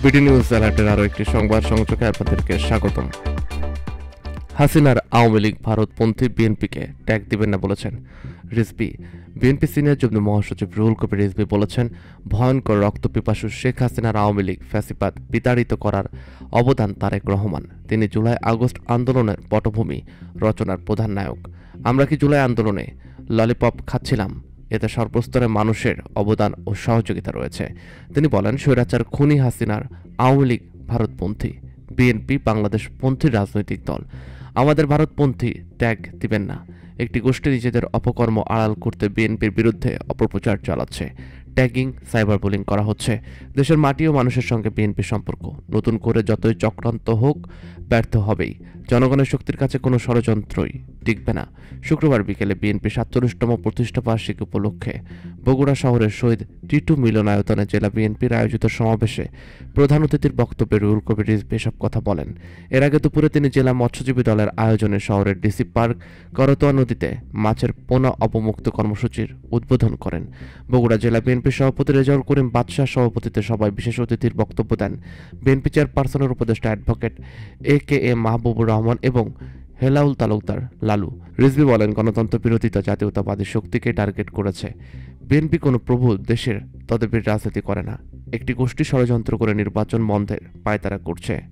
BD news অ্যালার্টের আরও একটি সংবাদ সংযোগে আপনাদেরকে স্বাগতম। হাসিনার আওয়ামী লীগ ভারতপন্থী বিএনপিকে ট্যাগ দিবেন না বলেছেন রিজভী। বিএনপি সিনিয়র যুগ্ম মহাসচিব রুহুল কবির রিজভী বলেছেন, ভয়ঙ্কর রক্তপিপাসু শেখ হাসিনার আওয়ামী লীগ ফ্যাসিবাদ বিতাড়িত করার অবদান তারেক রহমান। তিনি জুলাই আগস্ট আন্দোলনের পটভূমি রচনার প্রধান নায়ক। আমরা কি জুলাই আন্দোলনে ললিপপ খাচ্ছিলাম? এতে সর্বস্তরের মানুষের অবদান ও সহযোগিতা রয়েছে। তিনি বলেন, স্বৈরাচার খুনি হাসিনার আওয়ামী লীগ ভারতপন্থী, বিএনপি বাংলাদেশপন্থী রাজনৈতিক দল। আমাদের ভারতপন্থী ট্যাগ দিবেন না। একটি গোষ্ঠী নিজেদের অপকর্ম আড়াল করতে বিএনপির বিরুদ্ধে অপপ্রচার চালাচ্ছে। ট্যাগিং, সাইবার বুলিং করা হচ্ছে। দেশের মাটি ও মানুষের সঙ্গে বিএনপির সম্পর্ক নতুন করে যতই চক্রান্ত হোক ব্যর্থ হবেই। জনগণের শক্তির কাছে কোনো ষড়যন্ত্রই টিকবে না। শুক্রবার বিকেলে বিএনপি ৪৭তম প্রতিষ্ঠা বার্ষিকী উপলক্ষে বগুড়া শহরের শহীদ টিটু মিলনায়তনে জেলা বিএনপির আয়োজিত সমাবেশে প্রধান অতিথির বক্তব্যে রুহুল কবির রিজভী এসব কথা বলেন। এর আগে দুপুরে তিনি জেলা মৎস্যজীবী দলের আয়োজনে শহরের ডিসি পার্ক করতোয়া নদীতে মাছের পোনা অবমুক্ত কর্মসূচির উদ্বোধন করেন। বগুড়া জেলা বিএনপির সভাপতি রেজাউল করিম বাদশাহ সভাপতিত্বে সভায় বিশেষ অতিথির বক্তব্য দেন বিএনপি চেয়ারপারসনের উপদেষ্টা অ্যাডভোকেট এ মাহবুবুর রহমান এবং হেলাউল তালুকদার লালু। রিজভী বলেন, গণতন্ত্র বিরোধিতা জাতীয়তাবাদী শক্তিকে টার্গেট করেছে। বিএনপি কোনো প্রভু দেশের তদবির রাজনীতি করে না। একটি গোষ্ঠী ষড়যন্ত্র করে নির্বাচন বন্ধের পায়তারা করছে।